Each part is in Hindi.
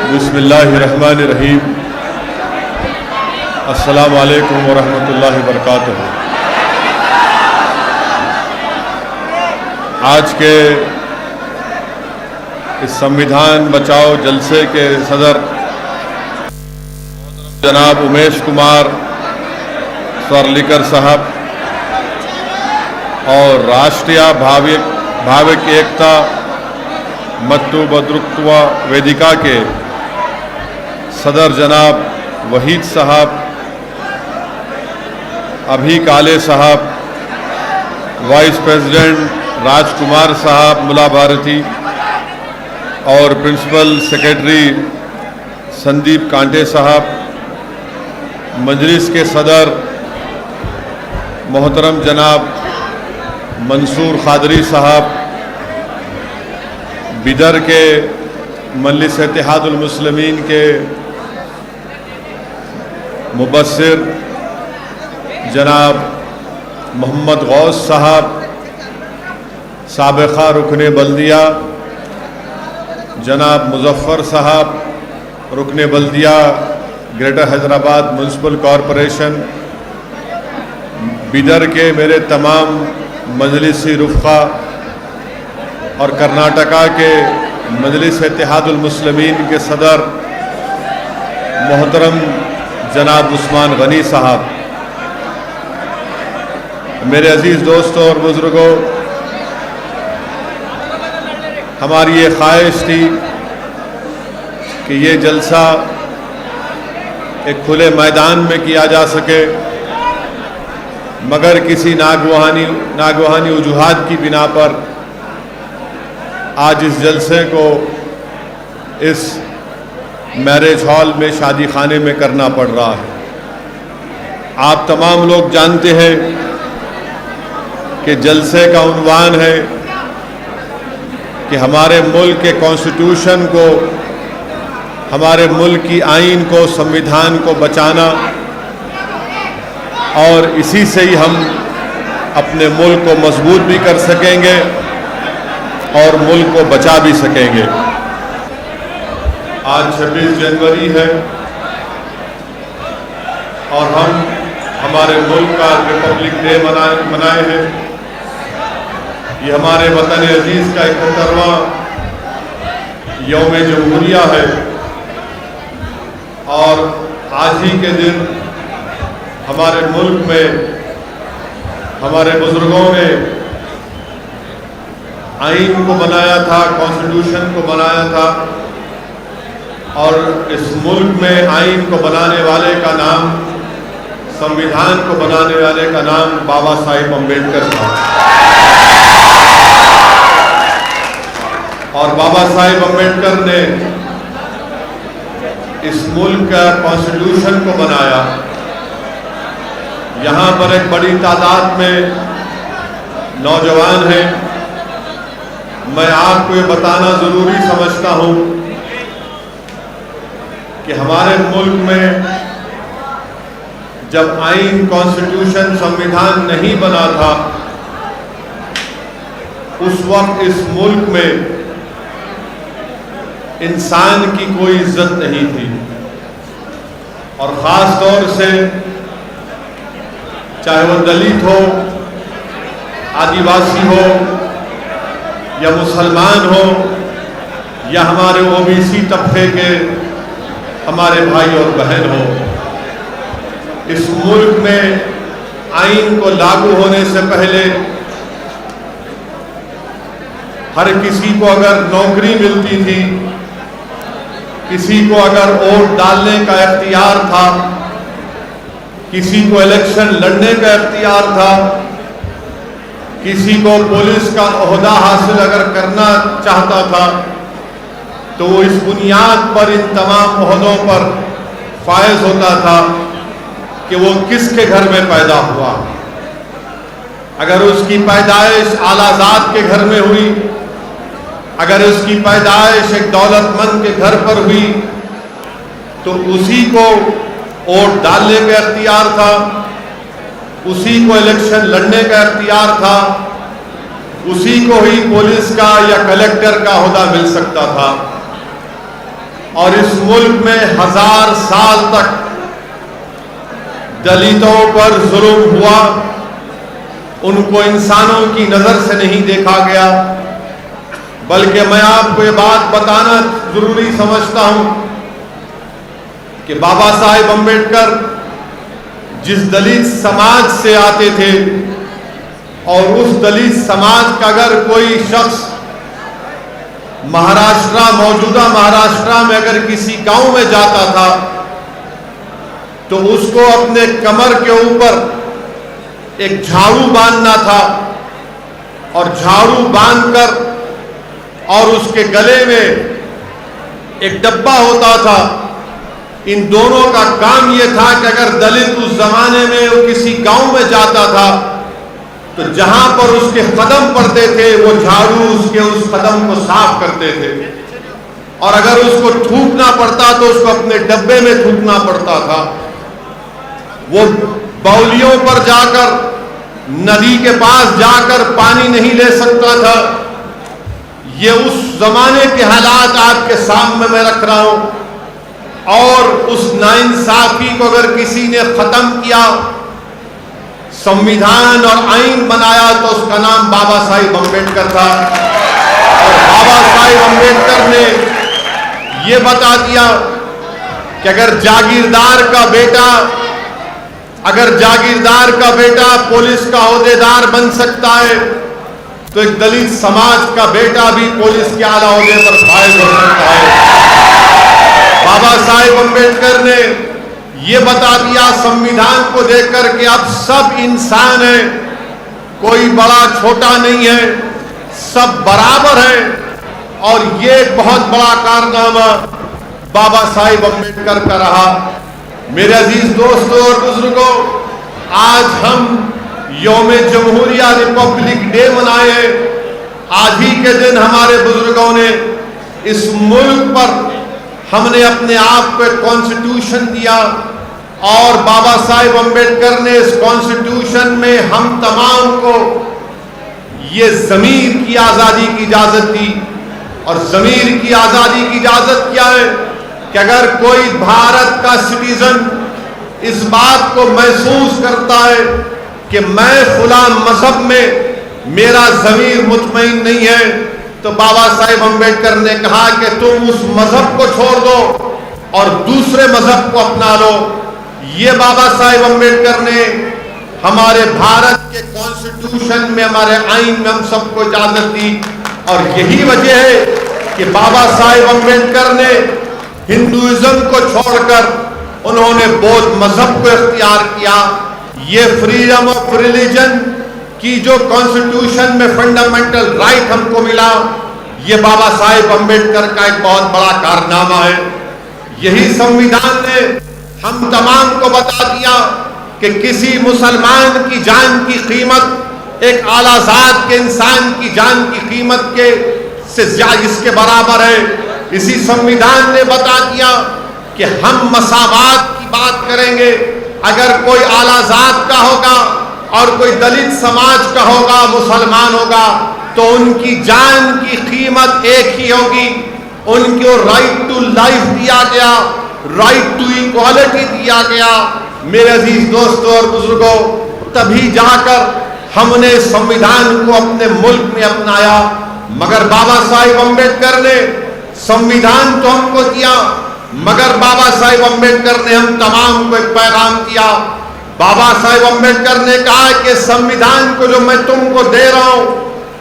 बिस्मिल्लाहिर्रहमानिर्रहीम। अस्सलामु अलैकुम वरहमतुल्लाहि वबरकातुहू। आज के इस संविधान बचाओ जलसे के सदर जनाब उमेश कुमार स्वर्लिकर साहब और राष्ट्रीय भाविक एकता मत्तु बद्रुत्व वेदिका के सदर जनाब वहीद साहब, अभी काले साहब, वाइस प्रेसिडेंट राजकुमार साहब मुला भारती और प्रिंसिपल सेक्रेटरी संदीप कांटे साहब, मजलिस के सदर मोहतरम जनाब मंसूर खादरी साहब, बिदर के मजलिस इत्तेहादुल मुस्लिमीन के मुबस्सिर जनाब मोहम्मद गौस साहब, साबिक़ा रुकने बल्दिया जनाब मुजफ्फर साहब, रुकने बल्दिया greater Hyderabad municipal corporation, Bidar के मेरे तमाम मजलिसी रुफ़क़ा और कर्नाटका के मजलिस इत्तेहादुल मुस्लिमीन के सदर मोहतरम जनाब उस्मान गनी साहब, मेरे अजीज़ दोस्तों और बुज़ुर्गों, हमारी ये ख्वाहिश थी कि ये जलसा एक खुले मैदान में किया जा सके, मगर किसी नागवानी वजूहात की बिना पर आज इस जलसे को इस मैरिज हॉल में, शादी खाने में करना पड़ रहा है। आप तमाम लोग जानते हैं कि जलसे का उन्वान है कि हमारे मुल्क के कॉन्स्टिट्यूशन को, हमारे मुल्क की आइन को, संविधान को बचाना, और इसी से ही हम अपने मुल्क को मजबूत भी कर सकेंगे और मुल्क को बचा भी सकेंगे। आज 26 जनवरी है और हम हमारे मुल्क का रिपब्लिक डे मनाए हैं। ये हमारे वतन अजीज़ का 71वां यौम जमहूरिया है और आज ही के दिन हमारे मुल्क में हमारे बुजुर्गों ने आइन को बनाया था, कॉन्स्टिट्यूशन को बनाया था, और इस मुल्क में आइन को बनाने वाले का नाम, संविधान को बनाने वाले का नाम बाबा साहिब अम्बेडकर था। और बाबा साहिब अम्बेडकर ने इस मुल्क का कॉन्स्टिट्यूशन को बनाया। यहाँ पर एक बड़ी तादाद में नौजवान हैं। मैं आपको ये बताना ज़रूरी समझता हूँ कि हमारे मुल्क में जब आइन, कॉन्स्टिट्यूशन, संविधान नहीं बना था, उस वक्त इस मुल्क में इंसान की कोई इज्जत नहीं थी, और ख़ास तौर से चाहे वो दलित हो, आदिवासी हो, या मुसलमान हो, या हमारे ओबीसी तबके के हमारे भाई और बहन हो। इस मुल्क में आइन को लागू होने से पहले हर किसी को अगर नौकरी मिलती थी, किसी को अगर वोट डालने का इख्तियार था, किसी को इलेक्शन लड़ने का इख्तियार था, किसी को पुलिस का ओहदा हासिल अगर करना चाहता था, तो वो इस बुनियाद पर इन तमाम ओहदों पर फायज होता था कि वो किसके घर में पैदा हुआ। अगर उसकी पैदाइश आलाजाद के घर में हुई, अगर उसकी पैदाइश एक दौलतमंद के घर पर हुई, तो उसी को वोट डालने का इख्तियार था, उसी को इलेक्शन लड़ने का इख्तियार था, उसी को ही पुलिस का या कलेक्टर का ओहदा मिल सकता था। और इस मुल्क में 1000 साल तक दलितों पर जुल्म हुआ, उनको इंसानों की नजर से नहीं देखा गया। बल्कि मैं आपको ये बात बताना जरूरी समझता हूं कि बाबा साहेब अम्बेडकर जिस दलित समाज से आते थे और उस दलित समाज का अगर कोई शख्स मौजूदा महाराष्ट्र में अगर किसी गांव में जाता था तो उसको अपने कमर के ऊपर एक झाड़ू बांधना था और झाड़ू बांधकर और उसके गले में एक डब्बा होता था। इन दोनों का काम यह था कि अगर दलित उस जमाने में वो किसी गांव में जाता था तो जहां पर उसके कदम पड़ते थे वो झाड़ू उसके उस कदम को साफ करते थे, और अगर उसको थूकना पड़ता तो उसको अपने डब्बे में थूकना पड़ता था। वो बाउलियों पर जाकर, नदी के पास जाकर पानी नहीं ले सकता था। ये उस जमाने के हालात आपके सामने मैं रख रहा हूं, और उस नाइंसाफी को अगर किसी ने खत्म किया, संविधान और आईन बनाया, तो उसका नाम बाबा साहिब अम्बेडकर था। और बाबा साहिब अम्बेडकर ने यह बता दिया कि अगर जागीरदार का बेटा पुलिस का ओहदेदार बन सकता है तो एक दलित समाज का बेटा भी पुलिस के आला ओहदे पर फायज हो सकता है। बाबा साहिब अम्बेडकर ने ये बता दिया संविधान को देखकर कि अब सब इंसान हैं, कोई बड़ा छोटा नहीं है, सब बराबर हैं। और ये एक बहुत बड़ा कारनामा बाबा साहिब अम्बेडकर का रहा। मेरे अजीज दोस्तों और बुजुर्गों, आज हम यौम जमहूरिया रिपब्लिक डे मनाए हैं। आज ही के दिन हमारे बुजुर्गों ने इस मुल्क पर, हमने अपने आप को एक कॉन्स्टिट्यूशन दिया और बाबा साहिब अम्बेडकर ने इस कॉन्स्टिट्यूशन में हम तमाम को ये ज़मीर की आज़ादी की इजाज़त दी। और ज़मीर की आज़ादी की इजाज़त क्या है कि अगर कोई भारत का सिटीजन इस बात को महसूस करता है कि मैं फुला मजहब में मेरा ज़मीर मुतमईन नहीं है, तो बाबा साहिब अम्बेडकर ने कहा कि तुम उस मजहब को छोड़ दो और दूसरे मजहब को अपना लो। ये बाबा साहिब अम्बेडकर ने हमारे भारत के कॉन्स्टिट्यूशन में, हमारे आईन में हम सबको इजाजत दी। और यही वजह है कि बाबा साहिब अम्बेडकर ने हिंदुइज्म को छोड़कर उन्होंने बौद्ध मजहब को इख्तियार किया। ये फ्रीडम ऑफ रिलीजन की जो कॉन्स्टिट्यूशन में फंडामेंटल राइट हमको मिला, ये बाबा साहिब अम्बेडकर का एक बहुत बड़ा कारनामा है। यही संविधान ने हम तमाम को बता दिया कि किसी मुसलमान की जान की कीमत एक आलाजाद के इंसान की जान की कीमत के से इसके बराबर है। इसी संविधान ने बता दिया कि हम मसावात की बात करेंगे। अगर कोई आलाजाद का होगा और कोई दलित समाज का होगा, मुसलमान होगा, तो उनकी जान की कीमत एक ही होगी। उनको राइट टू लाइफ दिया गया, राइट टू इक्वालिटी दिया गया। मेरे अजीज दोस्तों और बुजुर्गों, तभी जाकर हमने संविधान को अपने मुल्क में अपनाया। मगर बाबा साहिब अम्बेडकर ने संविधान तो हमको दिया, मगर बाबा साहिब अम्बेडकर ने हम तमाम को एक पैगाम दिया। बाबा साहिब अम्बेडकर ने कहा कि संविधान को जो मैं तुमको दे रहा हूं,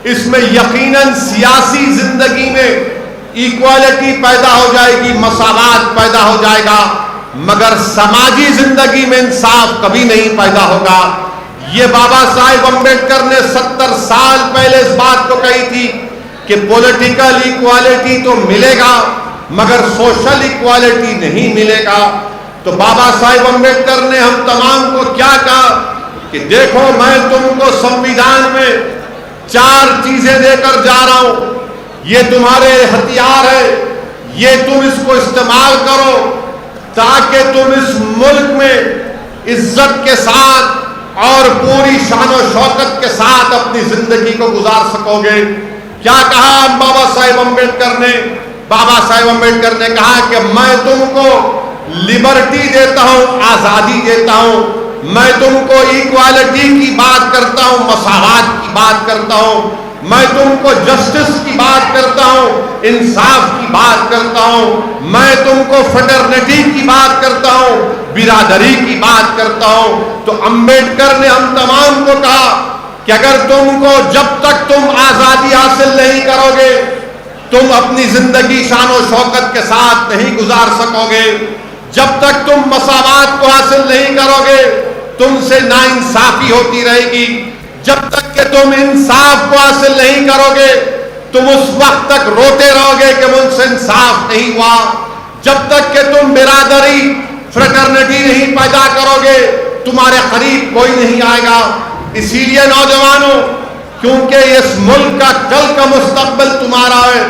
इसमें यकीनन सियासी जिंदगी में इक्वालिटी पैदा हो जाएगी, मसावात पैदा हो जाएगा, मगर समाजी जिंदगी में इंसाफ कभी नहीं पैदा होगा। ये बाबा साहिब अम्बेडकर ने 70 साल पहले इस बात को कही थी कि पॉलिटिकल इक्वालिटी तो मिलेगा मगर सोशल इक्वालिटी नहीं मिलेगा। तो बाबा साहिब अम्बेडकर ने हम तमाम को क्या कहा कि देखो, मैं तुमको संविधान में 4 चीजें देकर जा रहा हूं, ये तुम्हारे हथियार है, ये तुम इसको इस्तेमाल करो ताकि तुम इस मुल्क में इज्जत के साथ और पूरी शान और शौकत के साथ अपनी जिंदगी को गुजार सकोगे। क्या कहा बाबा साहिब अम्बेडकर ने बाबा साहेब अम्बेडकर ने कहा कि मैं तुमको लिबर्टी देता हूं, आजादी देता हूं, मैं तुमको इक्वालिटी की बात करता हूं, मसावात की बात करता हूं, मैं तुमको जस्टिस की बात करता हूं, इंसाफ की बात करता हूं, मैं तुमको फ्रेटर्निटी की बात करता हूं, बिरादरी की बात करता हूं। तो अंबेडकर ने हम तमाम को कहा कि अगर तुमको, जब तक तुम आजादी हासिल नहीं करोगे, तुम अपनी जिंदगी शानो शौकत के साथ नहीं गुजार सकोगे। जब तक तुम मसावात को हासिल नहीं करोगे, तुमसे नाइंसाफी होती रहेगी। जब तक कि तुम इंसाफ को हासिल नहीं करोगे, तुम उस वक्त तक रोते रहोगे कि मुझसे इंसाफ नहीं हुआ। जब तक कि तुम बिरादरी, फ्रेटर्निटी नहीं पैदा करोगे, तुम्हारे करीब कोई नहीं आएगा। इसीलिए नौजवानों, क्योंकि इस मुल्क का कल का मुस्तकबिल तुम्हारा है,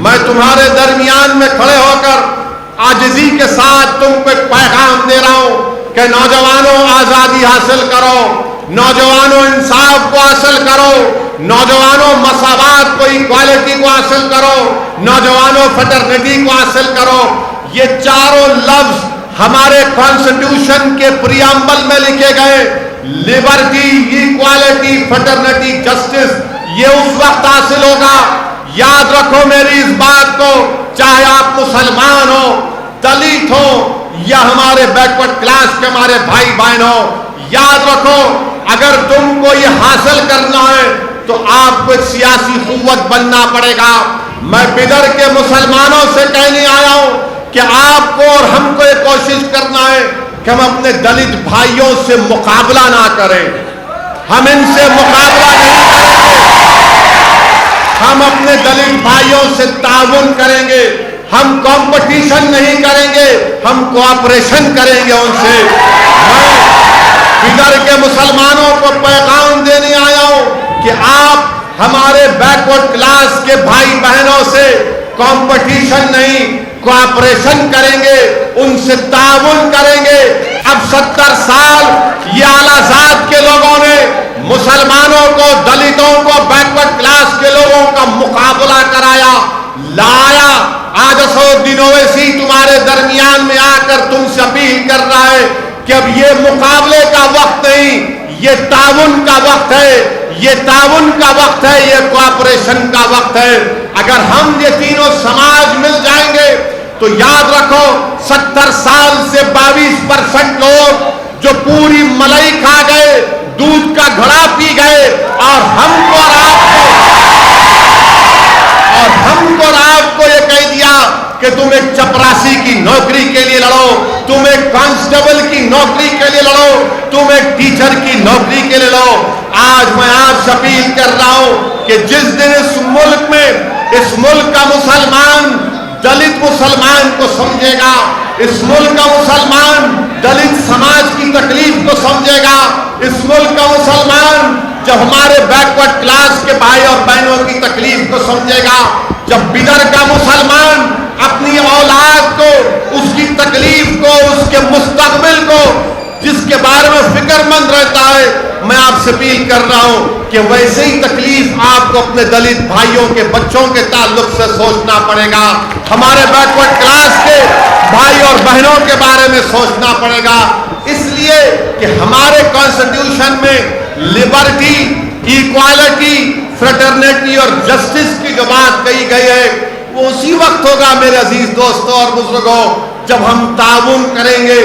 मैं तुम्हारे दरमियान में खड़े होकर आजिज़ी के साथ तुमको एक पैगाम दे रहा हूं कि नौजवानों, आजादी हासिल करो, नौजवानों, इंसाफ को हासिल करो, नौजवानों, मसावात को, इक्वालिटी को हासिल करो, नौजवानों, फ्रेटर्निटी को हासिल करो। ये चारों लफ्ज हमारे कॉन्स्टिट्यूशन के प्रियम्बल में लिखे गए। लिबर्टी, इक्वालिटी, फ्रेटर्निटी, जस्टिस, ये उस वक्त हासिल होगा, याद रखो मेरी इस बात को, चाहे आप मुसलमान हो, दलित हो या हमारे बैकवर्ड क्लास के हमारे भाई बहन हो, याद रखो, अगर तुमको ये हासिल करना है तो आपको एक सियासी कुव्वत बनना पड़ेगा। मैं बिदर के मुसलमानों से कहने आया हूं कि आपको और हमको ये कोशिश करना है कि हम अपने दलित भाइयों से मुकाबला ना करें। हम इनसे मुकाबला नहीं करेंगे, हम अपने दलित भाइयों से ताउन करेंगे। हम कंपटीशन नहीं करेंगे, हम कोऑपरेशन करेंगे उनसे। मैं बिदर के मुसलमानों को पैगाम देने आया हूं कि आप हमारे बैकवर्ड क्लास के भाई बहनों से कंपटीशन नहीं, कोऑपरेशन करेंगे, उनसे ताउन करेंगे। अब 70 साल ये आलाजाद के लोगों ने मुसलमानों को, दलितों को, बैकवर्ड क्लास के लोगों का मुकाबला कराया, लाया। आज असदुद्दीन ओवैसी तुम्हारे दरमियान में आकर तुमसे अपील कर रहा है कि अब ये मुकाबले का वक्त नहीं, ये ताउन का वक्त है, ये ताउन का वक्त है, ये कोऑपरेशन का वक्त है। अगर हम ये तीनों समाज मिल जाएंगे तो याद रखो, 70 साल से 22% लोग जो पूरी मलाई खा गए, दूध का घड़ा पी गए, और हमको और आपको ये कह दिया कि तुम एक चपरासी की नौकरी के लिए लड़ो, तुम एक कांस्टेबल की नौकरी के लिए लड़ो, तुम एक टीचर की नौकरी के लिए लड़ो। आज मैं आपसे अपील कर रहा हूं कि जिस दिन इस मुल्क में, इस मुल्क का मुसलमान दलित मुसलमान को समझेगा, इस मुल्क का मुसलमान दलित समाज की तकलीफ को समझेगा, इस मुल्क का मुसलमान जब हमारे बैकवर्ड क्लास के भाई और बहनों की तकलीफ को समझेगा, जब बिदर का मुसलमान अपनी औलाद को, उसकी तकलीफ को, उसके मुस्तकबिल को, जिसके बारे में फिक्रमंद रहता है, मैं आपसे अपील कर रहा हूं कि वैसे ही तकलीफ आपको अपने दलित भाइयों के बच्चों के ताल्लुक से सोचना पड़ेगा, हमारे बैकवर्ड क्लास के भाई और बहनों के बारे में सोचना पड़ेगा। इसलिए कि हमारे कॉन्स्टिट्यूशन में लिबर्टी, इक्वालिटी, फ्रेटर्निटी और जस्टिस की जो बात कही गई है, वो उसी वक्त होगा मेरे अजीज दोस्तों और बुजुर्गों, जब हम ताउन करेंगे,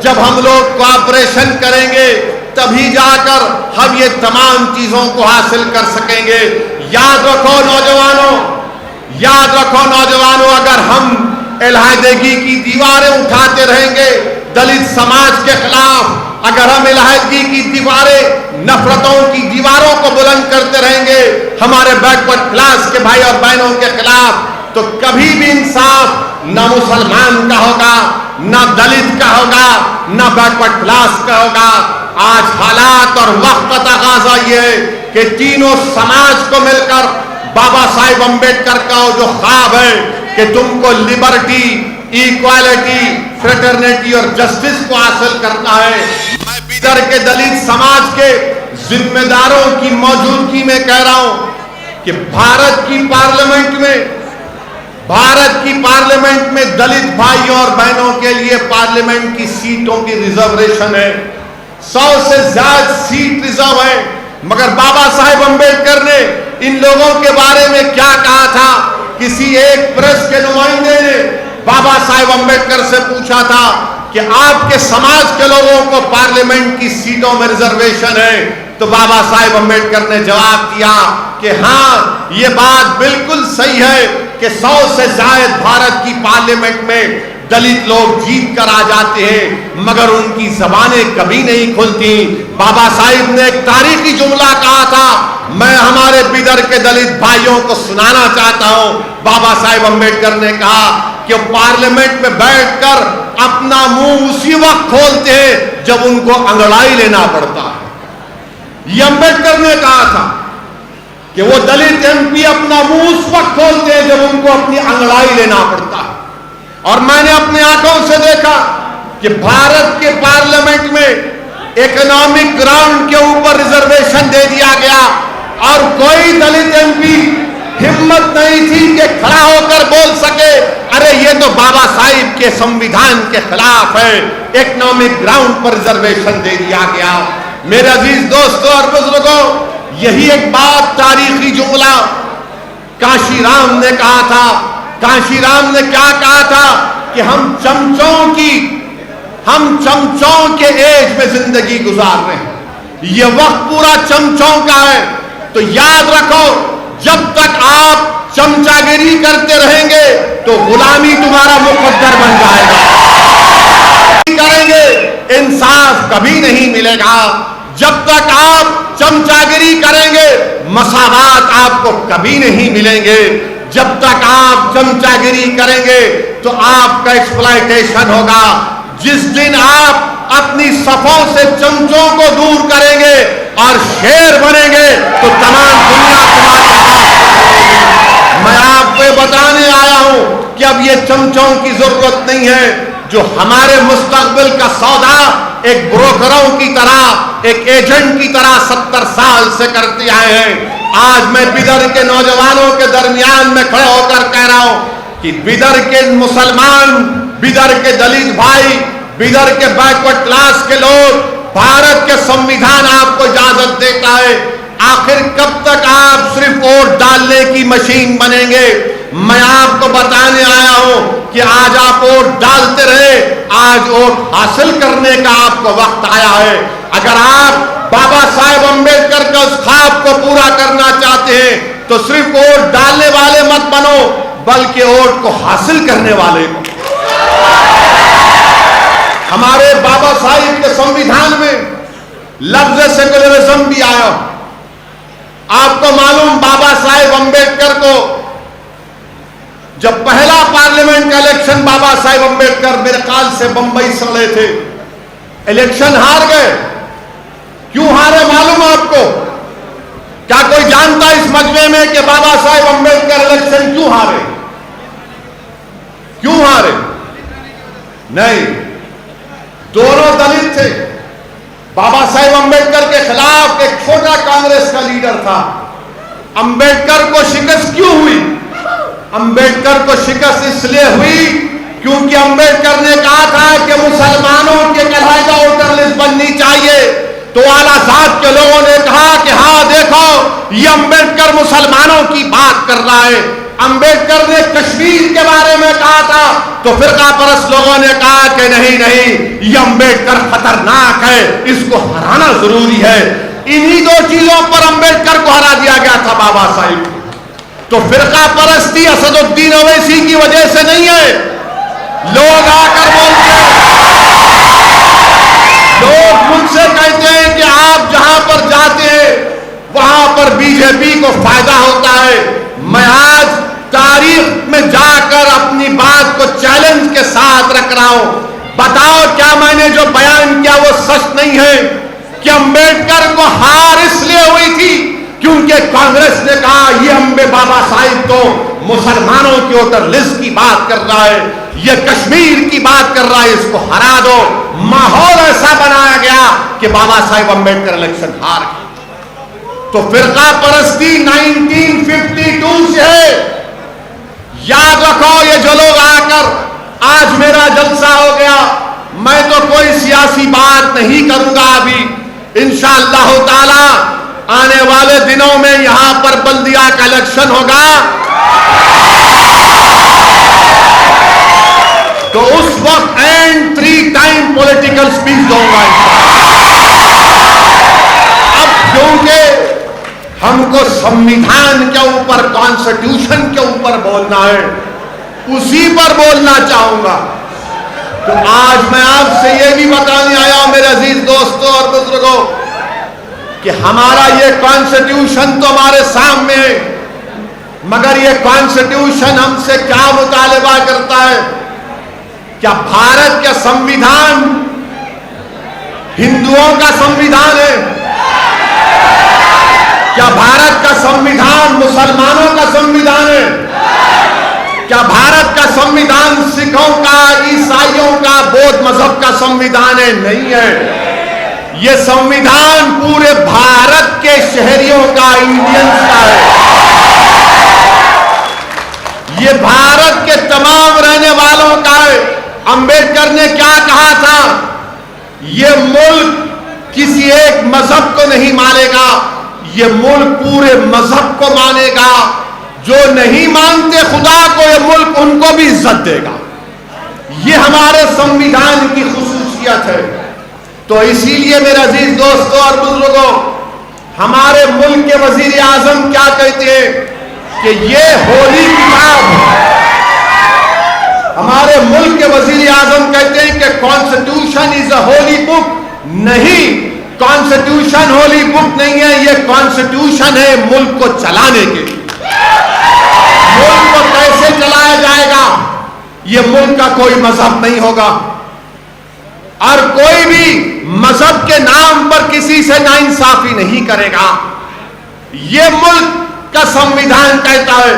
जब हम लोग कोऑपरेशन करेंगे, तभी जाकर हम ये तमाम चीजों को हासिल कर सकेंगे। याद रखो नौजवानों, याद रखो नौजवानों, अगर हम इलाहिदगी की दीवारें उठाते रहेंगे दलित समाज के खिलाफ, अगर हम इलाहिदगी की दीवारें, नफरतों की दीवारों को बुलंद करते रहेंगे हमारे बैकवर्ड क्लास के भाई और बहनों के खिलाफ, तो कभी भी इंसाफ ना मुसलमान का होगा, ना दलित का होगा, ना बैकवर्ड क्लास का होगा। आज हालात और वक्त का तकाज़ा ये है कि तीनों समाज को मिलकर बाबा साहेब अम्बेडकर का जो ख्वाब है कि तुमको लिबर्टी, इक्वालिटी, फ्रेटर्निटी और जस्टिस को हासिल करना है। मैं बिदर के दलित समाज के जिम्मेदारों की मौजूदगी में कह रहा हूं कि भारत की पार्लियामेंट में भारत की पार्लियामेंट में दलित भाइयों और बहनों के लिए पार्लियामेंट की सीटों की रिजर्वेशन है, 100 से ज्यादा सीट रिजर्व है। मगर बाबा साहेब अंबेडकर ने इन लोगों के बारे में क्या कहा था? किसी एक प्रेस के नुमाइंदे ने बाबा साहेब अंबेडकर से पूछा था कि आपके समाज के लोगों को पार्लियामेंट की सीटों में रिजर्वेशन है, तो बाबा साहेब अंबेडकर ने जवाब दिया कि हां, ये बात बिल्कुल सही है कि 100 से ज्यादा भारत की पार्लियामेंट में दलित लोग जीत कर आ जाते हैं, मगर उनकी जबानें कभी नहीं खुलती। बाबा साहिब ने एक तारीखी जुमला कहा था, मैं हमारे बिदर के दलित भाइयों को सुनाना चाहता हूं। बाबा साहिब अंबेडकर ने कहा कि पार्लियामेंट में बैठकर अपना मुंह उसी वक्त खोलते हैं जब उनको अंगड़ाई लेना पड़ता है। यह अंबेडकर ने कहा था कि वो दलित एमपी अपना मुंह उस वक्त खोलते हैं जब उनको अपनी अंगड़ाई लेना पड़ता है। और मैंने अपनी आंखों से देखा कि भारत के पार्लियामेंट में इकोनॉमिक ग्राउंड के ऊपर रिजर्वेशन दे दिया गया और कोई दलित एमपी हिम्मत नहीं थी कि खड़ा होकर बोल सके, अरे ये तो बाबा साहिब के संविधान के खिलाफ है, इकोनॉमिक ग्राउंड पर रिजर्वेशन दे दिया गया। मेरे अजीज दोस्तों और बुजुर्गों, यही एक बात तारीखी जुमला काशीराम ने कहा था। काशीराम ने क्या कहा था कि हम चमचों के एज में जिंदगी गुजार रहे हैं, ये वक्त पूरा चमचों का है। तो याद रखो, जब तक आप चमचागिरी करते रहेंगे तो गुलामी तुम्हारा मुकद्दर बन जाएगा। करेंगे इंसाफ कभी नहीं मिलेगा। जब तक आप चमचागिरी करेंगे मसावात आपको कभी नहीं मिलेंगे। जब तक आप चमचागिरी करेंगे तो आपका एक्सप्लॉयटेशन होगा। जिस दिन आप अपनी सफों से चमचों को दूर करेंगे और शेर बनेंगे तो तमाम दुनिया तुम्हारे साथ। मैं आपको बताने आया हूं कि अब ये चमचों की जरूरत नहीं है, जो हमारे मुस्तकबिल का सौदा एक ब्रोकरों की तरह, एक एजेंट की तरह 70 साल से करते आए हैं। आज मैं बिदर के नौजवानों के दरमियान में खड़े होकर कह रहा हूं कि बिदर के मुसलमान, बिदर के दलित भाई, बिदर के बैकवर्ड क्लास के लोग, भारत के संविधान आपको इजाजत देता है। आखिर कब तक आप सिर्फ वोट डालने की मशीन बनेंगे? मैं आपको बताने आया हूं कि आज आप वोट डालते रहे, आज वोट हासिल करने का आपको वक्त आया है। अगर आप बाबा साहेब अंबेडकर के उस ख्वाब को पूरा करना चाहते हैं तो सिर्फ वोट डालने वाले मत बनो, बल्कि वोट को हासिल करने वाले बनो। हमारे बाबा साहिब के संविधान में लफ्ज सेकुलरिज्म भी आया। आपको मालूम, बाबा साहेब अंबेडकर को जब पहला पार्लियामेंट का इलेक्शन बाबा साहेब अंबेडकर मेरे ख्याल से बंबई से लड़े थे, इलेक्शन हार गए। क्यों हारे मालूम आपको? क्या कोई जानता इस मजमे में कि बाबा साहेब अंबेडकर इलेक्शन क्यों हारे? क्यों हारे? नहीं, दोनों दलित थे। बाबा साहेब अंबेडकर के खिलाफ एक छोटा कांग्रेस का लीडर था। अंबेडकर को शिकस्त क्यों हुई? अंबेडकर को शिकस्त इसलिए हुई क्योंकि अंबेडकर ने कहा था कि मुसलमानों के अलहदा वोटर लिस्ट बननी चाहिए। तो आलाजाद के लोगों ने कहा कि हाँ देखो, ये अंबेडकर मुसलमानों की बात कर रहा है। अंबेडकर ने कश्मीर के बारे में कहा था तो फिरका परस्त लोगों ने कहा कि नहीं नहीं, ये अंबेडकर खतरनाक है, इसको हराना जरूरी है। इन्हीं दो चीजों पर अंबेडकर को हरा दिया गया था बाबा साहिब। तो फिरका परस्ती असदुद्दीन ओवैसी की वजह से नहीं है। लोग आकर बोलते हैं, लोग मुझसे कहते हैं कि आप जहां पर जाते हैं वहां पर बीजेपी को फायदा होता है। मैं आज तारीख में जाकर अपनी बात को चैलेंज के साथ रख रहा हूं। बताओ, क्या मैंने जो बयान किया वो सच नहीं है? कि अंबेडकर को हार इसलिए हुई थी क्योंकि कांग्रेस ने कहा ये अम्बे बाबा साहिब तो मुसलमानों की वोटर लिस्ट की बात कर रहा है, ये कश्मीर की बात कर रहा है, इसको हरा दो। माहौल ऐसा बनाया गया कि बाबा साहिब अंबेडकर इलेक्शन हार गए। तो फिरका परस्ती 1952 से है। याद रखो, ये जो लोग आकर आज मेरा जलसा हो गया, मैं तो कोई सियासी बात नहीं करूंगा अभी। इंशाअल्लाह ताला आने वाले दिनों में यहां पर बल्दिया का इलेक्शन होगा, तो उस वक्त एंड 3 टाइम पॉलिटिकल स्पीच दूंगा। अब क्योंकि हमको संविधान के ऊपर, कॉन्स्टिट्यूशन के ऊपर बोलना है, उसी पर बोलना चाहूंगा। तो आज मैं आपसे यह भी बताने आया हूं मेरे अजीज दोस्तों और बुजुर्गों कि हमारा ये कॉन्स्टिट्यूशन तो हमारे सामने है, मगर ये कॉन्स्टिट्यूशन हमसे क्या मुतालबा करता है? क्या भारत का संविधान हिंदुओं का संविधान है? क्या भारत का संविधान मुसलमानों का संविधान है? क्या भारत का संविधान सिखों का, ईसाइयों का, बौद्ध मजहब का संविधान है? नहीं है। यह संविधान पूरे भारत के शहरियों का, इंडियंस का है। यह भारत के तमाम रहने वालों का है। अंबेडकर ने क्या कहा था? यह मुल्क किसी एक मजहब को नहीं मानेगा, यह मुल्क पूरे मजहब को मानेगा। जो नहीं मानते खुदा को, यह मुल्क उनको भी इज्जत देगा। यह हमारे संविधान की खुसूसियत है। तो इसीलिए मेरे अजीज दोस्तों और बुजुर्गों, हमारे मुल्क के वजीर आजम क्या कहते हैं कि यह होली किताब है। हमारे मुल्क के वजीर आजम कहते हैं कि constitution is a Holi book. नहीं, कॉन्स्टिट्यूशन होली बुक नहीं है, यह कॉन्स्टिट्यूशन है मुल्क को चलाने के लिए। मुल्क को कैसे चलाया जाएगा, यह मुल्क का कोई मजहब नहीं होगा, और कोई भी मजहब के नाम पर किसी से नाइंसाफी नहीं करेगा। यह मुल्क का संविधान कहता है।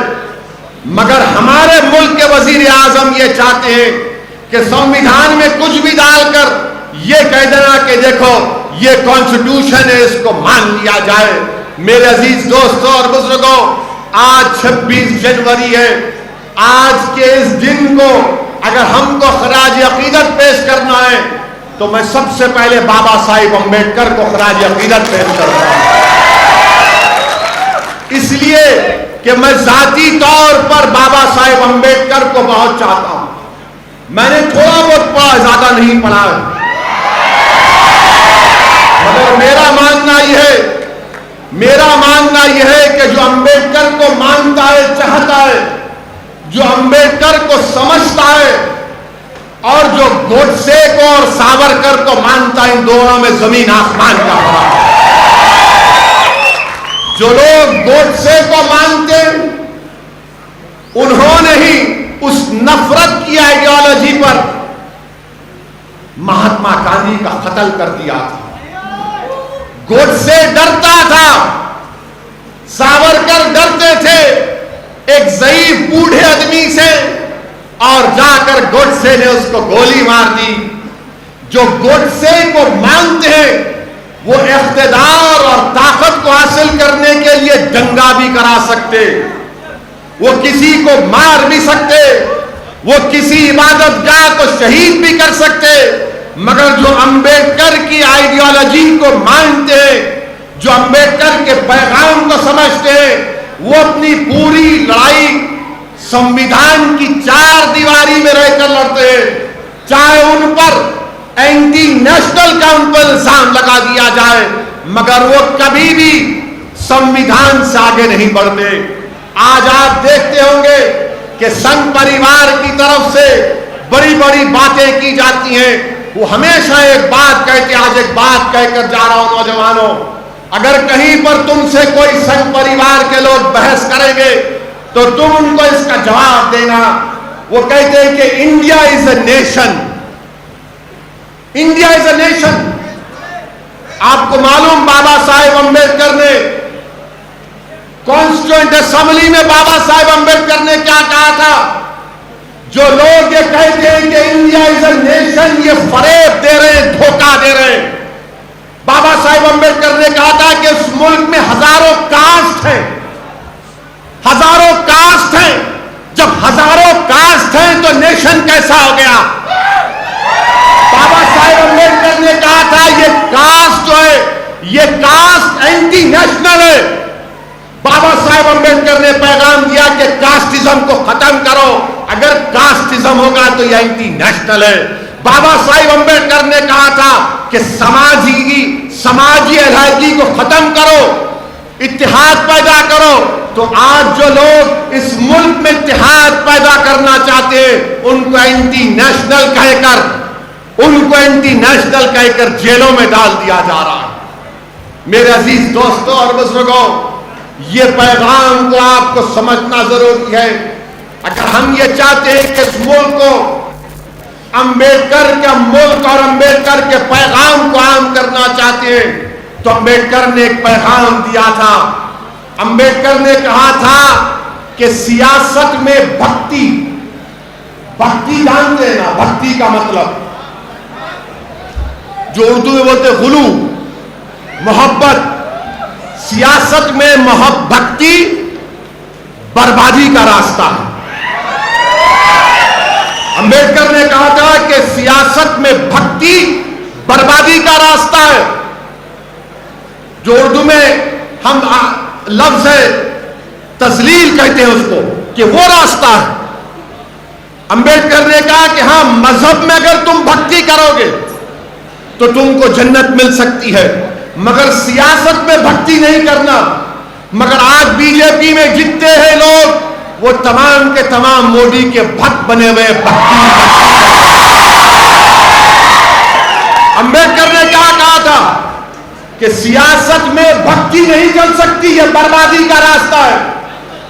मगर हमारे मुल्क के वजीर आजम ये चाहते हैं कि संविधान में कुछ भी डालकर यह कह देना कि देखो ये कॉन्स्टिट्यूशन है, इसको मान लिया जाए। मेरे अजीज दोस्तों और बुजुर्गों, आज 26 जनवरी है। आज के इस दिन को अगर हमको खराज अकीदत पेश करना है तो मैं सबसे पहले बाबा साहिब अम्बेडकर को खराज अकीदत पेश करता हूं, इसलिए कि मैं जाती तौर पर बाबा साहिब अम्बेडकर को बहुत चाहता हूं। मैंने थोड़ा बहुत पढ़ा, ज्यादा नहीं पढ़ा है, मगर मेरा मानना यह है कि जो अम्बेडकर को मानता है, चाहता है, जो अम्बेडकर को समझता है, और जो गोडसे को और सावरकर को मानता है, इन दोनों में जमीन आसमान का फर्क है। जो लोग गोडसे को मानते हैं, उन्होंने ही उस नफरत की आइडियोलॉजी पर महात्मा गांधी का कत्ल कर दिया था। गोडसे डरता था, सावरकर डरते थे एक ज़ईफ बूढ़े आदमी से, और जाकर गोडसे ने उसको गोली मार दी। जो गोडसे को मानते हैं वो इख्तिदार और ताकत को हासिल करने के लिए दंगा भी करा सकते, वो किसी को मार भी सकते, वो किसी इबादतगाह को शहीद भी कर सकते। मगर जो अम्बेडकर की आइडियोलॉजी को मानते हैं, जो अम्बेडकर के पैगाम को समझते हैं, वो अपनी पूरी लड़ाई संविधान की 4 दीवारी में रहकर लड़ते हैं। चाहे उन पर एंटी नेशनल का उन पर इल्जाम लगा दिया जाए, मगर वो कभी भी संविधान से आगे नहीं बढ़ते। आज आप देखते होंगे कि संघ परिवार की तरफ से बड़ी बड़ी बातें की जाती हैं। वो हमेशा एक बात कहते, आज एक बात कहकर जा रहा हूं नौजवानों, अगर कहीं पर तुमसे कोई संघ परिवार के लोग बहस करेंगे तो तुम उनको इसका जवाब देना। वो कहते हैं कि India is a nation, India is a nation. आपको मालूम, बाबा साहेब अम्बेडकर ने कॉन्स्टिट्यूएंट असेंबली में बाबा साहेब अम्बेडकर ने क्या कहा था? जो लोग ये कहते हैं कि इंडिया इज अ नेशन, ये फरेब दे रहे हैं, धोखा दे रहे हैं। बाबा साहेब अम्बेडकर ने कहा था कि इस मुल्क में हजारों कास्ट हैं, हजारों कास्ट हैं। जब हजारों कास्ट हैं तो नेशन कैसा हो गया? बाबा साहेब अम्बेडकर ने कहा था ये कास्ट जो है, ये कास्ट एंटी नेशनल है। बाबा साहेब अम्बेडकर ने पैगाम दिया कि कास्टिज्म को खत्म करो, अगर कास्टिज्म होगा तो ये एंटी नेशनल है। बाबा साहेब अम्बेडकर ने कहा था कि समाजी अलहदगी को खत्म करो, इत्तेहाद पैदा करो। तो आज जो लोग इस मुल्क में इत्तेहाद पैदा करना चाहते हैं उनको एंटी नेशनल कहकर जेलों में डाल दिया जा रहा है। मेरे अजीज दोस्तों और बुजुर्गों, ये पैगाम को आपको समझना जरूरी है। अगर हम ये चाहते हैं कि इस मुल्क को अम्बेडकर का मुल्क और अम्बेडकर के पैगाम को आम करना चाहते हैं तो अम्बेडकर ने एक पैगाम दिया था। अम्बेडकर ने कहा था कि सियासत में भक्ति जानते हैं ना, भक्ति का मतलब जो उर्दू में बोलते गुलू, मोहब्बत, सियासत में भक्ति बर्बादी का रास्ता है। अम्बेडकर ने कहा था कि सियासत में भक्ति बर्बादी का रास्ता है, जो उर्दू में हम लफ्ज है तस्लील कहते हैं उसको, कि वो रास्ता है। अम्बेडकर ने कहा कि हां, मजहब में अगर तुम भक्ति करोगे तो तुमको जन्नत मिल सकती है, मगर सियासत में भक्ति नहीं करना। मगर आज बीजेपी में जितने हैं लोग वो तमाम के तमाम मोदी के भक्त बने हुए भक्ति। अम्बेडकर ने क्या कहा था कि सियासत में भक्ति नहीं चल सकती, यह बर्बादी का रास्ता है।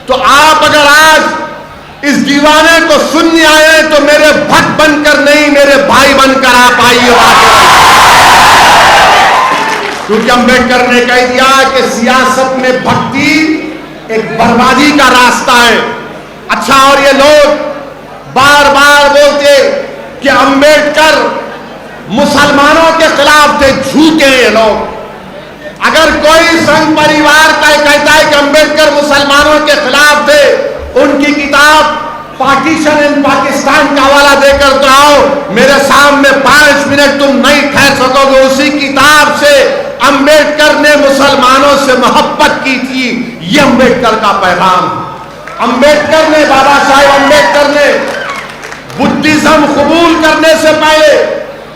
तो आप अगर आज इस दीवाने को सुनने आए तो मेरे भक्त बनकर नहीं, मेरे भाई बनकर आप आइए। क्योंकि अम्बेडकर ने कह दिया कि सियासत में भक्ति एक बर्बादी का रास्ता है। अच्छा, और ये लोग बार बार बोलते कि अम्बेडकर मुसलमानों के खिलाफ थे, झूठे ये लोग। अगर कोई संघ परिवार का कहता है कि अम्बेडकर मुसलमानों के खिलाफ थे, उनकी किताब पार्टीशन इन पाकिस्तान का हवाला देकर तो आओ, मेरे सामने 5 मिनट तुम नहीं ठहर सकोगे। उसी किताब से अम्बेडकर ने मुसलमानों से मोहब्बत की थी, ये अम्बेडकर का पैगाम। अम्बेडकर ने, बाबा साहेब अम्बेडकर ने बुद्धिज्म कबूल करने से पहले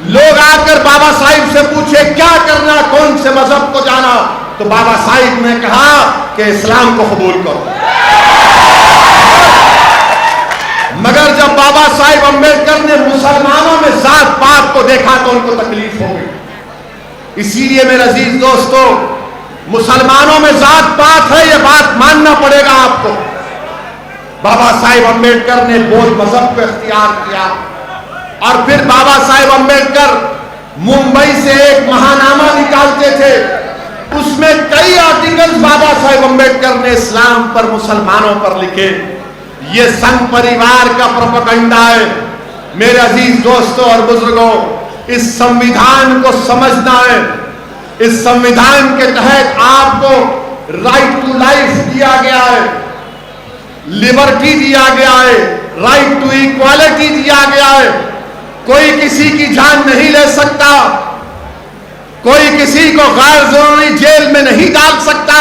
लोग आकर बाबा साहिब से पूछे क्या करना, कौन से मजहब को जाना, तो बाबा साहिब ने कहा कि इस्लाम को कबूल करो। मगर जब बाबा साहिब अम्बेडकर ने मुसलमानों में जात पात को देखा तो उनको तकलीफ हो गई। इसीलिए मेरे अजीज दोस्तों, मुसलमानों में जात पात है, यह बात मानना पड़ेगा आपको। बाबा साहिब अम्बेडकर ने बौद्ध मजहब को इख्तियार किया और फिर बाबा साहेब अम्बेडकर मुंबई से एक महानामा निकालते थे, उसमें कई आर्टिकल्स बाबा साहेब अम्बेडकर ने इस्लाम पर, मुसलमानों पर लिखे। ये संघ परिवार का प्रोपेगेंडा है। मेरे अजीज दोस्तों और बुजुर्गों, इस संविधान को समझना है। इस संविधान के तहत आपको राइट टू लाइफ दिया गया है, लिबर्टी दिया गया है, राइट टू इक्वालिटी दिया गया है। कोई किसी की जान नहीं ले सकता, कोई किसी को गैर जरूरी जेल में नहीं डाल सकता।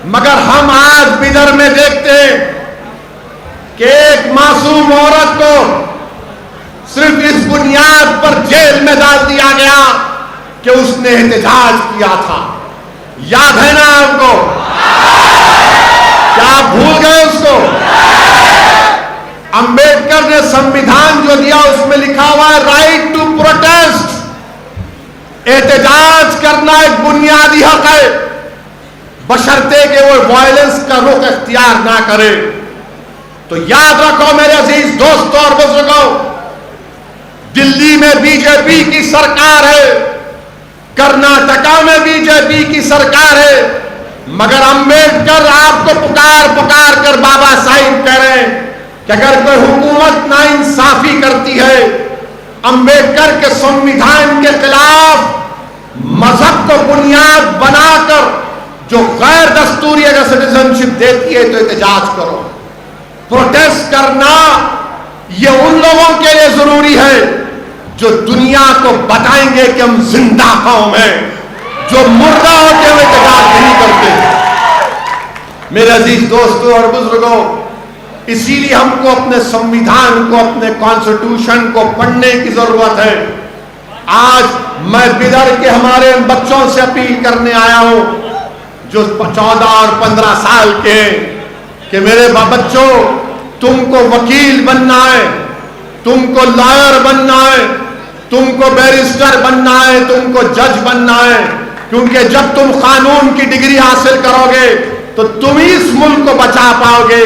मगर हम आज बिदर में देखते हैं कि एक मासूम औरत को सिर्फ इस बुनियाद पर जेल में डाल दिया गया कि उसने एहतजाज किया था। याद है ना आपको? क्या आप भूल गए उसको? अंबेडकर ने संविधान जो दिया उसमें लिखा हुआ है राइट टू प्रोटेस्ट, एहतजाज करना एक बुनियादी हक है, बशर्ते कि वो वायलेंस का रुख इख्तियार ना करे। तो याद रखो मेरे अजीज दोस्तों और बुजुर्गों, दिल्ली में बीजेपी की सरकार है, कर्नाटका में बीजेपी की सरकार है, मगर अंबेडकर आपको पुकार पुकार कर बाबा साहिब कह रहे हैं कि अगर कोई हुकूमत नाइंसाफी करती है, अंबेडकर के संविधान के खिलाफ मजहब को बुनियाद बनाकर जो गैर दस्तूरी अगर सिटीजनशिप देती है तो एहतजाज करो। प्रोटेस्ट करना ये उन लोगों के लिए जरूरी है जो दुनिया को बताएंगे कि हम जिंदा कौम हैं, जो मुर्दा होते हुए तकरार नहीं करते। मेरे अजीज दोस्तों और बुजुर्गों, इसीलिए हमको अपने संविधान को, अपने कॉन्स्टिट्यूशन को पढ़ने की जरूरत है। आज मैं बिदर के हमारे बच्चों से अपील करने आया हूं जो 14 और 15 साल के हैं कि मेरे बच्चों, तुमको वकील बनना है, तुमको लॉयर बनना है, तुमको बैरिस्टर बनना है, तुमको जज बनना है, क्योंकि जब तुम कानून की डिग्री हासिल करोगे तो तुम ही इस मुल्क को बचा पाओगे,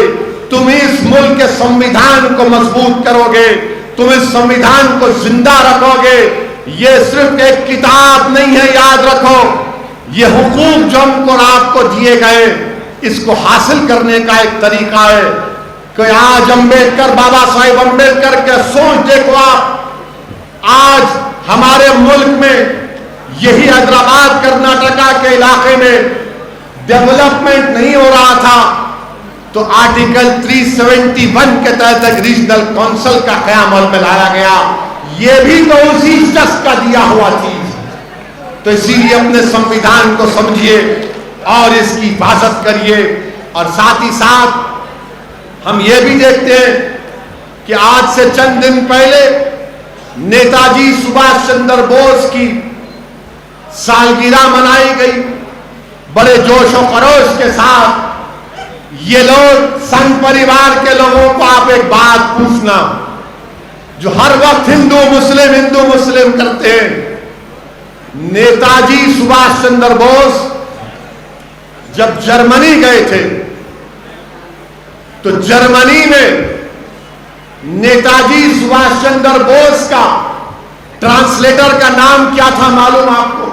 तुम ही इस मुल्क के संविधान को मजबूत करोगे, तुम इस संविधान को जिंदा रखोगे। ये सिर्फ एक किताब नहीं है, याद रखो, ये हुकूक जो हमको आपको दिए गए, इसको हासिल करने का एक तरीका है कि आज अंबेडकर, बाबा साहेब अंबेडकर के सोच देखो आप। आज हमारे मुल्क में यही हैदराबाद कर्नाटका के इलाके में डेवलपमेंट नहीं हो रहा था तो आर्टिकल 371 के तहत एक रीजनल काउंसिल का क़याम अमल में लाया गया। ये भी तो उसी जस्ट का दिया हुआ चीज। तो इसीलिए अपने संविधान को समझिए और इसकी हिफाजत करिए। और साथ ही साथ हम ये भी देखते हैं कि आज से चंद दिन पहले नेताजी सुभाष चंद्र बोस की सालगिरह मनाई गई बड़े जोश और खरोश के साथ। ये लोग संघ परिवार के लोगों को आप एक बात पूछना, जो हर वक्त हिंदू मुस्लिम करते हैं। नेताजी सुभाष चंद्र बोस जब जर्मनी गए थे तो जर्मनी में नेताजी सुभाष चंद्र बोस का ट्रांसलेटर का नाम क्या था मालूम आपको?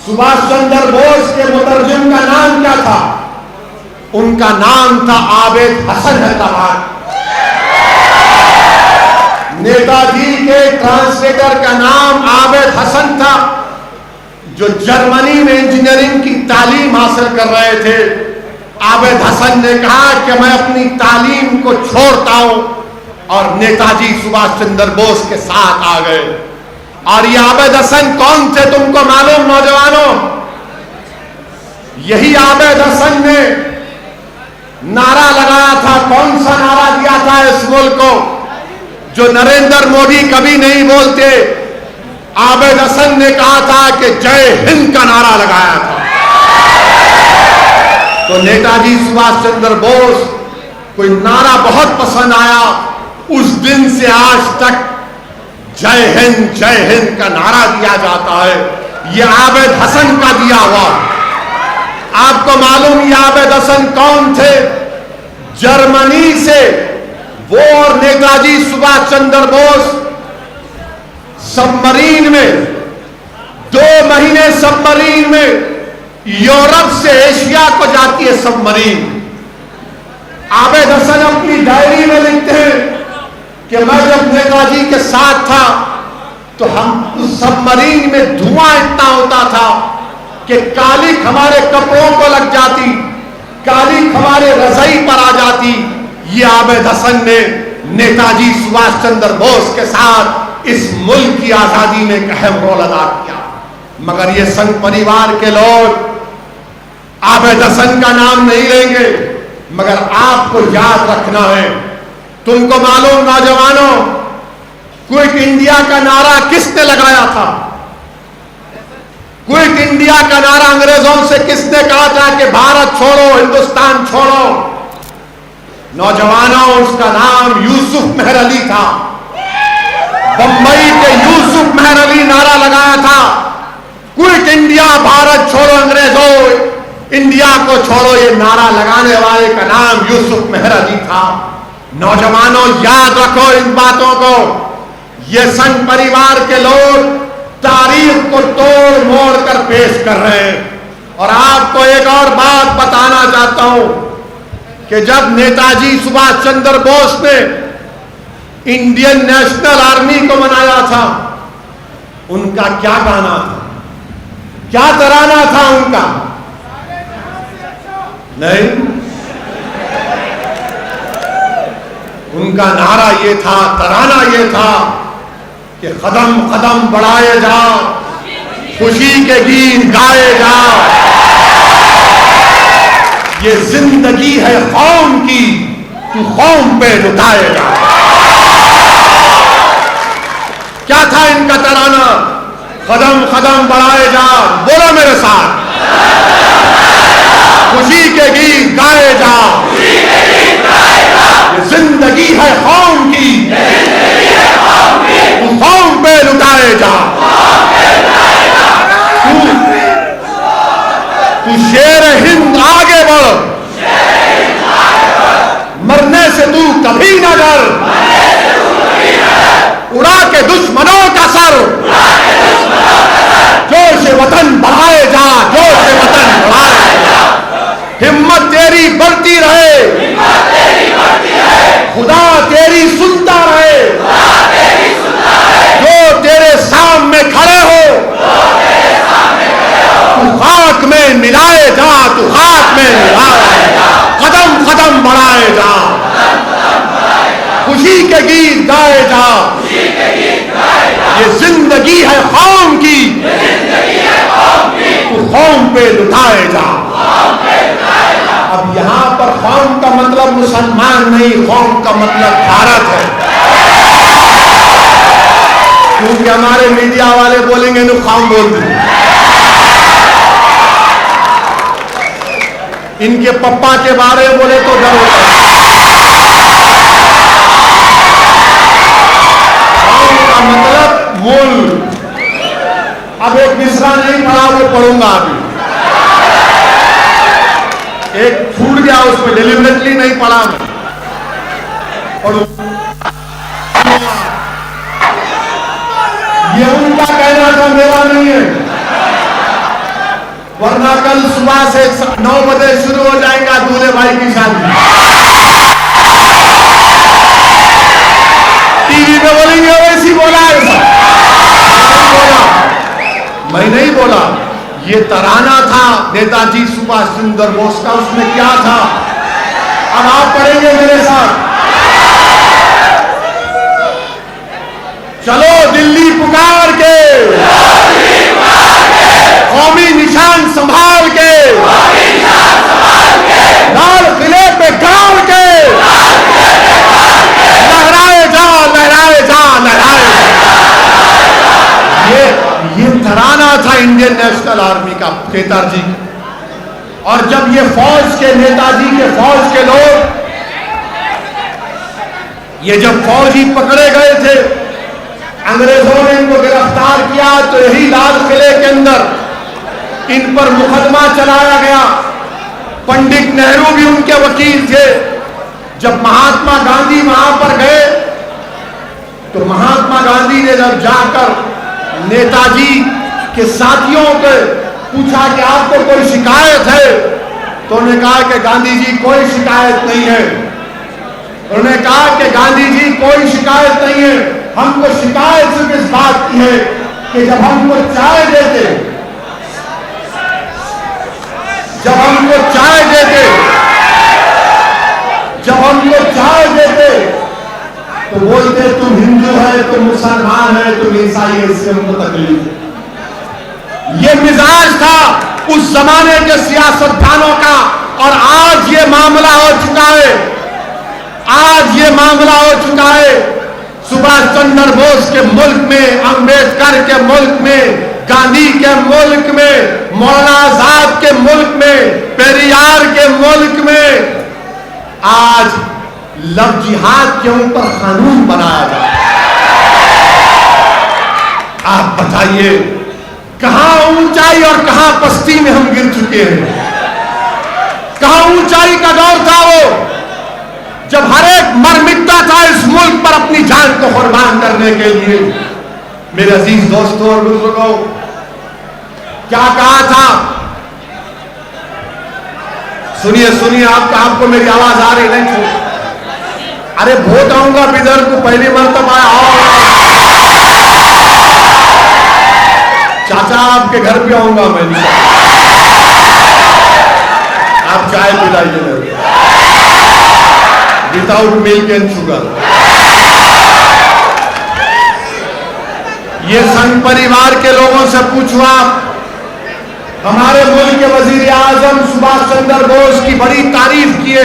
सुभाष चंद्र बोस के मुतरजम का नाम क्या था? उनका नाम था आबिद हसन हैदराबाद। नेताजी के ट्रांसलेटर का नाम आबिद हसन था, जो जर्मनी में इंजीनियरिंग की तालीम हासिल कर रहे थे। आबिद हसन ने कहा कि मैं अपनी तालीम को छोड़ता हूं और नेताजी सुभाष चंद्र बोस के साथ आ गए। और ये आबिद हसन कौन थे तुमको मालूम नौजवानों? यही आबिद हसन ने नारा लगाया था। कौन सा नारा दिया था इस मुल्क को, जो नरेंद्र मोदी कभी नहीं बोलते? आबिद हसन ने कहा था कि जय हिंद का नारा लगाया था। तो नेताजी सुभाष चंद्र बोस कोई नारा बहुत पसंद आया। उस दिन से आज तक जय हिंद का नारा दिया जाता है। यह आबिद हसन का दिया हुआ। आपको मालूम ये आबिद हसन कौन थे? जर्मनी से वो और नेताजी सुभाष चंद्र बोस सबमरीन में 2 महीने सबमरीन में यूरोप से एशिया को जाती है सबमरीन। आबिद हसन अपनी डायरी में लिखते हैं कि मैं जब नेताजी के साथ था तो हम उस सबमरीन में धुआं इतना होता था कि कालिक हमारे कपड़ों को लग जाती, कालिक हमारे रजाई पर आ जाती। ये आबिद हसन ने नेताजी सुभाष चंद्र बोस के साथ इस मुल्क की आजादी में एक अहम रोल अदा किया। मगर ये संघ परिवार के लोग आबिद हसन का नाम नहीं लेंगे, मगर आपको याद रखना है। तुमको मालूम नौजवानों, क्विट इंडिया का नारा किसने लगाया था? क्विट इंडिया का नारा अंग्रेजों से किसने कहा था कि भारत छोड़ो, हिंदुस्तान छोड़ो? नौजवानों, उसका नाम यूसुफ मेहर अली था। बंबई के यूसुफ मेहर अली नारा लगाया था, क्विट इंडिया, भारत छोड़ो, अंग्रेजों इंडिया को छोड़ो। ये नारा लगाने वाले का नाम यूसुफ मेहर अली था। नौजवानों, याद रखो इन बातों को। ये संघ परिवार के लोग तारीख को तोड़ मोड़ कर पेश कर रहे हैं। और आपको एक और बात बताना चाहता हूं कि जब नेताजी सुभाष चंद्र बोस ने इंडियन नेशनल आर्मी को बनाया था, उनका क्या गाना था, क्या तराना था उनका? नहीं, उनका नारा ये था, तराना ये था कि कदम कदम बढ़ाए जाओ, खुशी के गीत गाए जाओ, ये जिंदगी है कौम की, तू कौम पे लुटाए जा। क्या था इनका तराना? कदम कदम बढ़ाए जा, बोलो मेरे साथ, खुशी के गीत गाए जा, ये जिंदगी है कौम की, तू कौम पे लुटाए जा। तू शेर हिंद आगे बढ़, मरने से तू कभी न डर, उड़ा के दुश्मनों का सर, जोश वतन बढ़ाए जा, जोश वतन बढ़ाए जा, हिम्मत तेरी बढ़ती रहे, खुदा तेरी सुनता रहे, जो तेरे सामने खड़े हो, तू खाक में मिलाए जा, तू खाक में मिलाए जा, कदम कदम बढ़ाए जा, खुशी के गीत गाए जा, ये जिंदगी है कौम की, तू कौम पे लुटाए जा। अब यहां पर कौम का मतलब मुसलमान नहीं, कौम का मतलब भारत है। क्योंकि हमारे मीडिया वाले बोलेंगे नु कौम बोल दी, इनके पप्पा के बारे में बोले तो डर होता है। कौम का मतलब मूल। अब एक मिसरा नहीं पढ़ा, वो पढ़ूंगा अभी। एक छूट गया, उसमें डिलिबरेटली नहीं पढ़ा मैं, और ये उनका कहना था, मेरा नहीं है। वरना कल सुबह से 9 बजे शुरू हो जाएगा दूल्हे भाई की शादी। टीवी पे बोलेंगे वैसी बोला ऐसा, मैं नहीं बोला। ये तराना था नेताजी सुभाष चंद्र बोस का, उसमें क्या था अब आप पढ़ेंगे मेरे साथ। चलो दिल्ली पुकार के, कौमी निशान संभाल के, लाल किले पे गाड़ के, लहराए जा लहराए जा लहराए जा। ये तराना था इंडियन नेशनल आर्मी का, केदार जी। और जब ये फौज के, नेताजी के फौज के लोग, ये जब फौजी पकड़े गए थे, अंग्रेजों ने इनको गिरफ्तार किया, तो यही लाल किले के अंदर इन पर मुकदमा चलाया गया। पंडित नेहरू भी उनके वकील थे। जब महात्मा गांधी वहां पर गए, तो महात्मा गांधी ने जब जाकर नेताजी के साथियों को पूछा कि आपको कोई शिकायत है, तो उन्होंने कहा कि गांधी जी कोई शिकायत नहीं है। उन्होंने कहा कि गांधी जी कोई शिकायत नहीं है, हमको शिकायत सिर्फ इस बात की है कि जब हमको चाय देते, जब हमको चाय देते, जब हमको चाय देते, तो बोलते तुम हिंदू है, तुम मुसलमान है, तुम ईसाई है, इससे हमको तकलीफ है। ये मिजाज था उस जमाने के सियासतदानों का। और आज ये मामला हो चुका है, आज ये मामला हो चुका है। सुभाष चंद्र बोस के मुल्क में, अंबेडकर के मुल्क में, गांधी के मुल्क में, मौलाना आजाद के मुल्क में, पेरियार के मुल्क में आज लव जिहाद के ऊपर कानून बनाया जाए। आप बताइए कहां ऊंचाई और कहां पस्ती में हम गिर चुके हैं। कहां ऊंचाई का दौर था वो, जब हर एक मर मिटता था इस मुल्क पर अपनी जान को कुर्बान करने के लिए। मेरे अजीज दोस्तों और बुजुर्गों, क्या कहा था? सुनिए सुनिए, आपको मेरी आवाज आ रही नहीं? अरे वोट आऊंगा बिदर को पहली मरतबा चाचा आपके घर पे आऊंगा मैं, आप चाय पिलाइए। Without milk and sugar. ये संघ परिवार के लोगों से पूछो आप, हमारे मुल्क के वजीर आजम सुभाष चंद्र बोस की बड़ी तारीफ किए।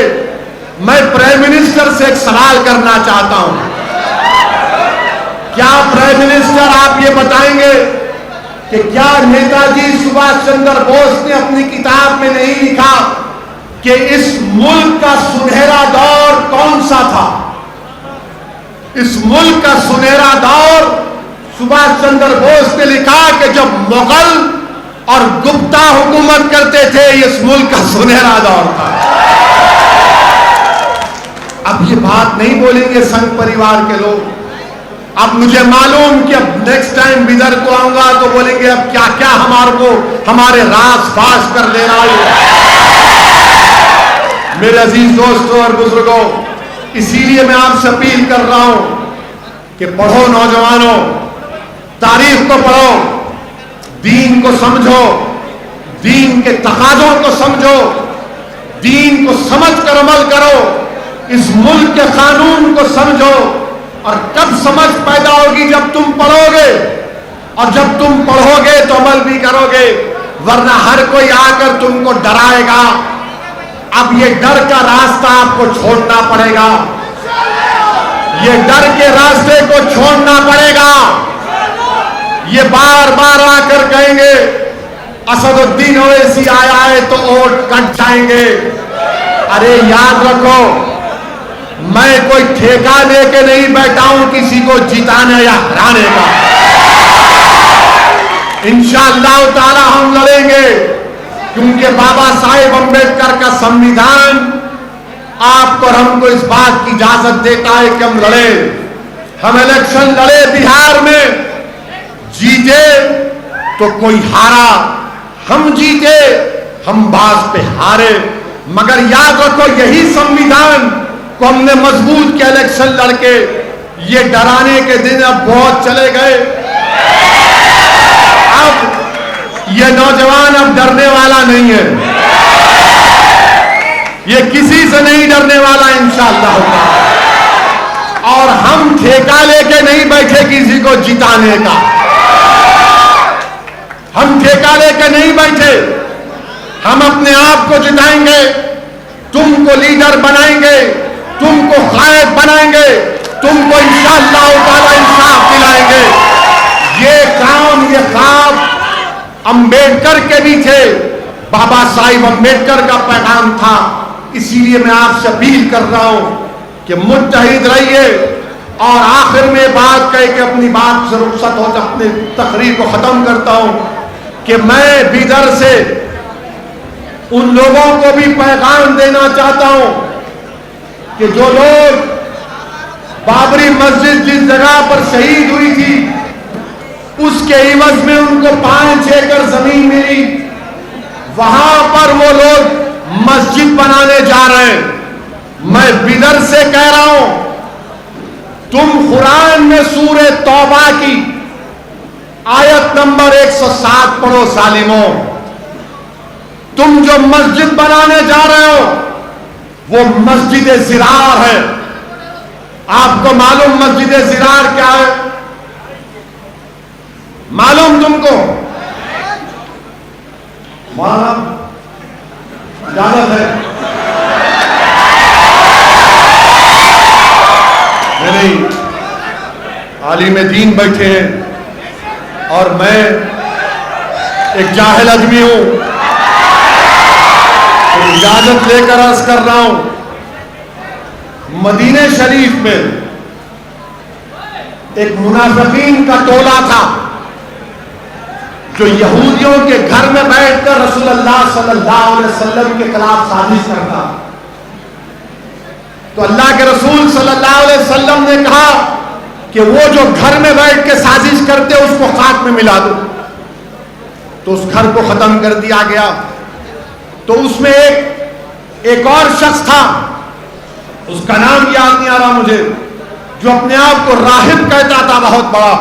मैं प्राइम मिनिस्टर से एक सवाल करना चाहता हूं, क्या प्राइम मिनिस्टर आप ये बताएंगे कि क्या नेताजी सुभाष चंद्र बोस ने अपनी किताब में नहीं लिखा कि इस मुल्क का सुनहरा दौर कौन सा था? इस मुल्क का सुनहरा दौर सुभाष चंद्र बोस ने लिखा कि जब मुगल और गुप्ता हुकूमत करते थे, इस मुल्क का सुनहरा दौर था। अब ये बात नहीं बोलेंगे संघ परिवार के लोग। अब मुझे मालूम कि अब नेक्स्ट टाइम बिदर को आऊंगा तो बोलेंगे अब क्या क्या हमारे राज फाश कर देना है। मेरे अजीज दोस्तों और बुजुर्गों, इसीलिए मैं आपसे अपील कर रहा हूं कि पढ़ो नौजवानों, तारीख को पढ़ो, दीन को समझो, दीन के तकाज़ों को समझो, दीन को समझकर अमल करो, इस मुल्क के कानून को समझो। और कब समझ पैदा होगी? जब तुम पढ़ोगे, और जब तुम पढ़ोगे तो अमल भी करोगे, वरना हर कोई आकर तुमको डराएगा। अब ये डर का रास्ता आपको छोड़ना पड़ेगा, ये डर के रास्ते को छोड़ना पड़ेगा। ये बार बार आकर कहेंगे असदुद्दीन ओवैसी आया है तो वोट कट जाएंगे। अरे याद रखो, मैं कोई ठेका लेके नहीं बैठा हूं किसी को जिताने या हराने का। इंशाअल्लाह ताला हम लड़ेंगे, क्योंकि बाबा साहेब अम्बेडकर का संविधान आपको और हमको इस बात की इजाजत देता है कि हम लड़े। हम इलेक्शन लड़े बिहार में, जीते तो कोई हारा, हम जीते हम बाज पे हारे। मगर याद रखो, यही संविधान को हमने मजबूत किया इलेक्शन लड़के। ये डराने के दिन अब बहुत चले गए। अब ये नौजवान अब डरने वाला नहीं है, ये किसी से नहीं डरने वाला इंशाअल्लाह होगा। और हम ठेका लेके नहीं बैठे किसी को जिताने का, हम ठेका लेके नहीं बैठे। हम अपने आप को जिताएंगे, तुमको लीडर बनाएंगे, तुमको कायद बनाएंगे, तुमको इंशाअल्लाह ताला इंसाफ दिलाएंगे। ये काम, ये ख्वाब अंबेडकर के भी थे, बाबा साहिब अंबेडकर का पैगाम था। इसीलिए मैं आपसे अपील कर रहा हूं कि मुत्तहिद रहिए। और आखिर में बात कह के अपनी बात से रुखसत हो, अपनी तकरीर को खत्म करता हूं कि मैं बिदर से उन लोगों को भी पैगाम देना चाहता हूं कि जो लोग बाबरी मस्जिद जिस जगह पर शहीद हुई थी, उसके इवज में उनको 5 एकड़ जमीन मिली, वहां पर वो लोग मस्जिद बनाने जा रहे हैं। मैं बिदर से कह रहा हूं, तुम कुरान में सूरे तौबा की आयत नंबर 107 पढ़ो सालिमों। तुम जो मस्जिद बनाने जा रहे हो वो मस्जिद ज़िरार है। आपको मालूम मस्जिद ज़िरार क्या है? मालूम तुमको? वहां इजाजत है? नहीं, आलिम दीन बैठे हैं और मैं एक जाहिल आदमी हूं, तो इजाजत लेकर अर्ज कर रहा हूं। मदीने शरीफ में एक मुनाफिकीन का टोला था जो यहूदियों के घर में बैठकर रसूलुल्लाह सल्लल्लाहु अलैहि वसल्लम के खिलाफ साजिश करता। तो अल्लाह के रसूल सल्लल्लाहु अलैहि वसल्लम ने कहा कि वो जो घर में बैठ के साजिश करते उसको खाक में मिला दो। तो उस घर को खत्म कर दिया गया। तो उसमें एक और शख्स था, उसका नाम याद नहीं आ रहा मुझे, जो अपने आप को राहिब कहता था, बहुत बड़ा।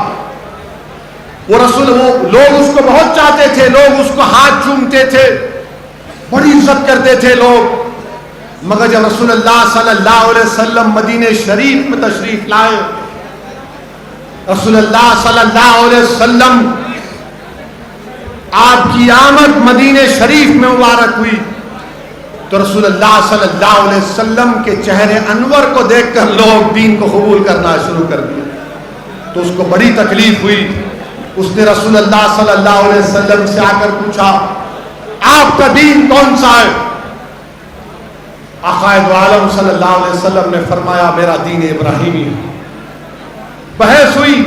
वो लोग उसको बहुत चाहते थे, लोग उसको हाथ चूमते थे, बड़ी इज्जत करते थे लोग। मगर जब रसूलुल्लाह सल्लल्लाहु अलैहि वसल्लम मदीने शरीफ में तशरीफ लाए, रसूलुल्लाह सल्लल्लाहु अलैहि वसल्लम आपकी आमद मदीने शरीफ में मुबारक हुई तो रसूलुल्लाह सल्लल्लाहु अलैहि वसल्लम के चेहरे अनवर को देखकर लोग दीन को कबूल करना शुरू कर दिया। तो उसको बड़ी तकलीफ हुई। उसने रसूलुल्लाह सल्लल्लाहु अलैहि वसल्लम से आकर पूछा, आपका दीन कौन सा है? आक़ाए दो आलम सल्लल्लाहु अलैहि वसल्लम ने फरमाया, मेरा दीन इब्राहिमी है। बहस हुई।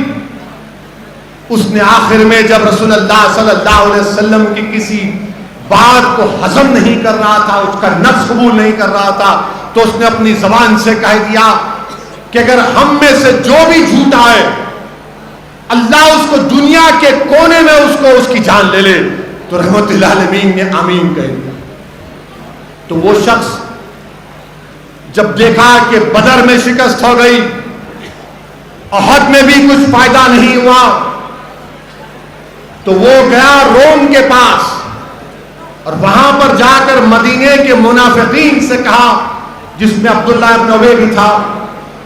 उसने आखिर में जब रसूलुल्लाह सल्लल्लाहु अलैहि वसल्लम की किसी बात को हजम नहीं कर रहा था, उसका नफ्स कबूल नहीं कर रहा था, तो उसने अपनी जबान से कह दिया कि अगर हम में से जो भी झूठा है, अल्लाह उसको दुनिया के कोने में उसको उसकी जान ले ले। तो रहमतुल आलमीन ने आमीन कह दिया। तो वो शख्स जब देखा कि बदर में शिकस्त हो गई, अहद में भी कुछ फायदा नहीं हुआ, तो वो गया रोम के पास और वहां पर जाकर मदीने के मुनाफिकीन से कहा, जिसमें अब्दुल्ला इब्न उबई भी था,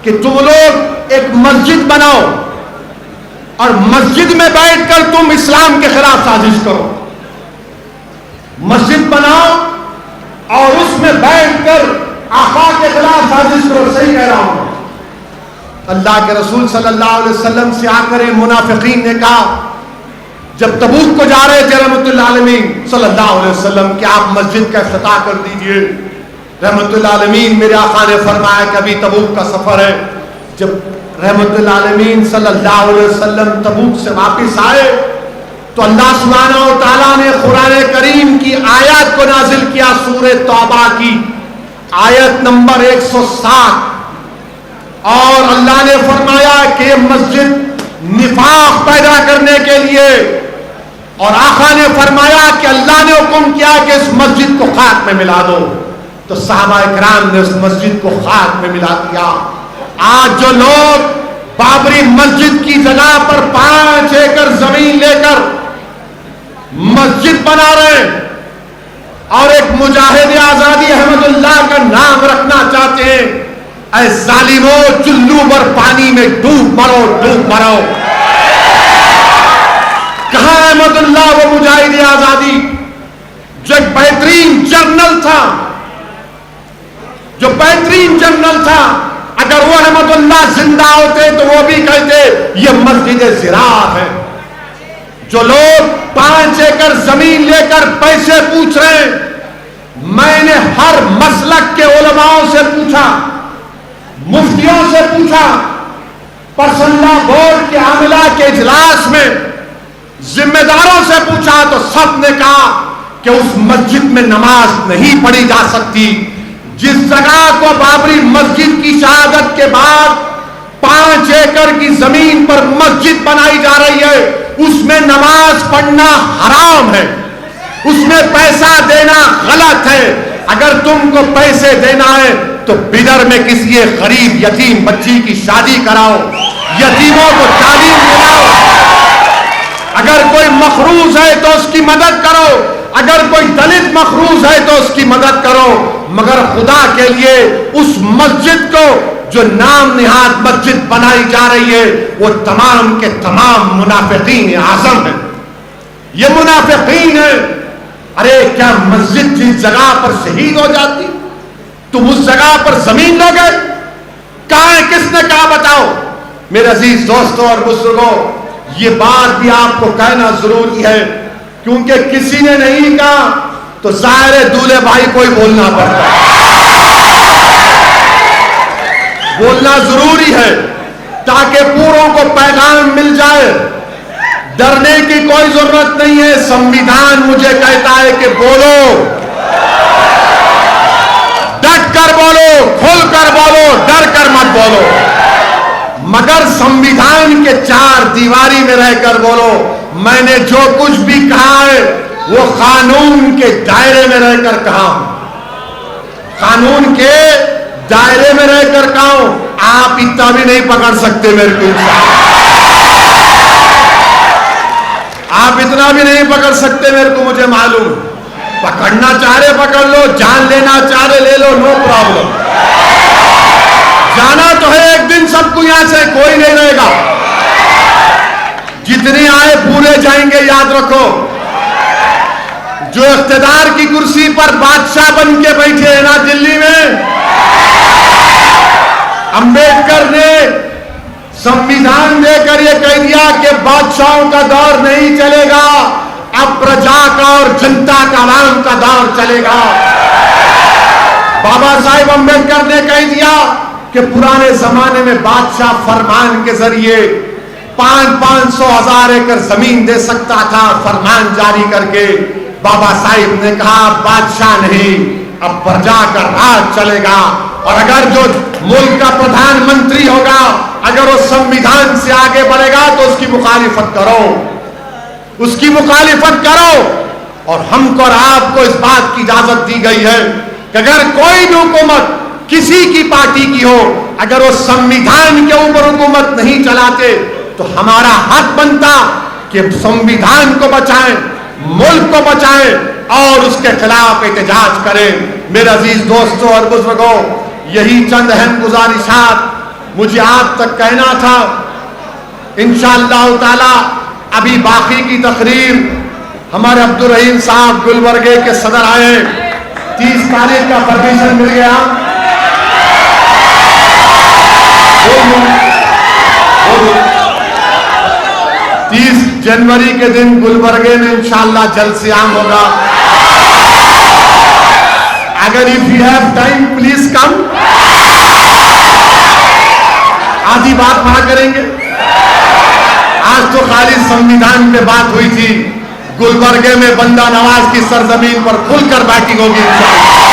कि तुम लोग एक मस्जिद बनाओ और मस्जिद में बैठकर तुम इस्लाम के खिलाफ साजिश करो। मस्जिद बनाओ और उसमें बैठकर आका के खिलाफ साजिश करो। सही कह रहा हूं। अल्लाह के रसूल सल्लल्लाहु अलैहि वसल्लम से आकर मुनाफिकीन ने कहा, जब तबूक को जा रहे थे रहमतुल आलमीन सल्लल्लाहु अलैहि वसल्लम कि आप मस्जिद का इफ्तिताह कर दीजिए, रहमतुल आलमीन मेरे आका ने फरमाया कि अभी तबूक का सफर है। जब रहमतुल आलमीन सल्लल्लाहु अलैहि वसल्लम तबूक से वापस आए तो अल्लाह सुब्हानहू व तआला ने कुरान करीम की आयत को नाजिल किया, सूरह तौबा की आयत नंबर 107, और अल्लाह ने फरमाया कि मस्जिद निफाक पैदा करने के लिए, और आका ने फरमाया कि अल्लाह ने हुक्म किया कि इस मस्जिद को खाक में मिला दो। तो सहाबा इकराम ने उस मस्जिद को खाक में मिला दिया। आज जो लोग बाबरी मस्जिद की जगह पर 5 एकड़ जमीन लेकर मस्जिद बना रहे हैं और एक मुजाहिद आजादी अहमदुल्लाह का नाम रखना चाहते हैं, ऐ जालिमो, चुल्लू पर पानी में डूब मरो, डूब मरो। कहां अहमदुल्लाह वो मुजाहिद आजादी जो एक बेहतरीन जनरल था, जो बेहतरीन जनरल था? अगर वो अहमदुल्लाह जिंदा होते तो वो भी कहते ये मस्जिद ज़िरार है। जो लोग 5 एकड़ जमीन लेकर पैसे पूछ रहे हैं, मैंने हर मसलक के उलमाओं से पूछा, मुफ्तियों से पूछा, पर्सनल बोर्ड के आमिला के इजलास में जिम्मेदारों से पूछा, तो सब ने कहा कि उस मस्जिद में नमाज नहीं पढ़ी जा सकती। जिस जगह को बाबरी मस्जिद की शहादत के बाद 5 एकड़ की जमीन पर मस्जिद बनाई जा रही है, उसमें नमाज पढ़ना हराम है, उसमें पैसा देना गलत है। अगर तुमको पैसे देना है तो बिदर में किसी गरीब यतीम बच्ची की शादी कराओ, यतीमों को तालीम दिलाओ। अगर कोई मखरूज है तो उसकी मदद करो, अगर कोई दलित मखरूज है तो उसकी मदद करो, मगर खुदा के लिए उस मस्जिद को जो नाम निहाद मस्जिद बनाई जा रही है वो तमाम के तमाम मुनाफिकीन आज़म है। ये मुनाफिकीन है। अरे क्या मस्जिद जिस जगह पर शहीद हो जाती तुम उस जगह पर जमीन लोगे? कहां है? किसने कहा? बताओ। मेरे अजीज दोस्तों और बुजुर्गों, ये बात भी आपको कहना जरूरी है, क्योंकि किसी ने नहीं कहा तो जाहिर है दूल्हे भाई को ही बोलना पड़ता है। बोलना जरूरी है ताकि पूरों को पैगाम मिल जाए। डरने की कोई जरूरत नहीं है। संविधान मुझे कहता है कि बोलो, डट कर बोलो, खुल कर बोलो, डर कर मत बोलो, मगर संविधान के 4 दीवारी में रहकर बोलो। मैंने जो कुछ भी कहा है वो कानून के दायरे में रहकर कहा हूं, कानून के दायरे में रहकर कहा हूं। आप इतना भी नहीं पकड़ सकते मेरे को, आप इतना भी नहीं पकड़ सकते मेरे को, मुझे मालूम। पकड़ना चाह रहे पकड़ लो, जान लेना चाह रहे ले लो, नो प्रॉब्लम। जाना तो है एक दिन सबको, यहां से कोई नहीं रहेगा। जितने आए पूरे जाएंगे, याद रखो। जो इख्तिदार की कुर्सी पर बादशाह बन के बैठे हैं ना दिल्ली में, अंबेडकर ने संविधान देकर यह कह दिया कि बादशाहों का दौर नहीं चलेगा, अब प्रजा का और जनता का, आवाम का दौर चलेगा। बाबा साहिब अंबेडकर ने कह दिया कि पुराने जमाने में बादशाह फरमान के जरिए 500-1000 एकड़ जमीन दे सकता था, फरमान जारी करके। बाबा साहिब ने कहा बादशाह नहीं, अब प्रजा का राज चलेगा। और अगर जो मुल्क का प्रधानमंत्री होगा, अगर वो संविधान से आगे बढ़ेगा तो उसकी मुखालिफत करो, उसकी मुखालिफत करो। और हमको और आपको इस बात की इजाजत दी गई है कि अगर कोई भी हुकूमत किसी की पार्टी की हो, अगर वो संविधान के ऊपर हुकूमत नहीं चलाते तो हमारा हक बनता कि संविधान को बचाएं, मुल्क को बचाएं और उसके खिलाफ एहतजाज करें। मेरे अजीज दोस्तों और बुजुर्गों, यही चंद अहम गुजारिशात मुझे आप तक कहना था। इंशाअल्लाह ताला अभी बाकी की तकरीर हमारे अब्दुल रहीम साहब गुलबर्गे के सदर आए, 30 तारीख का परमिशन मिल गया। 30 जनवरी के दिन गुलबर्गे में इंशाअल्लाह जलसियाम होगा। अगर if you have time please come. आधी बात वहां करेंगे। आज तो खाली संविधान पे बात हुई थी, गुलबर्गे में बंदा नवाज की सरजमीन पर खुलकर बैटिंग होगी इंशाअल्लाह।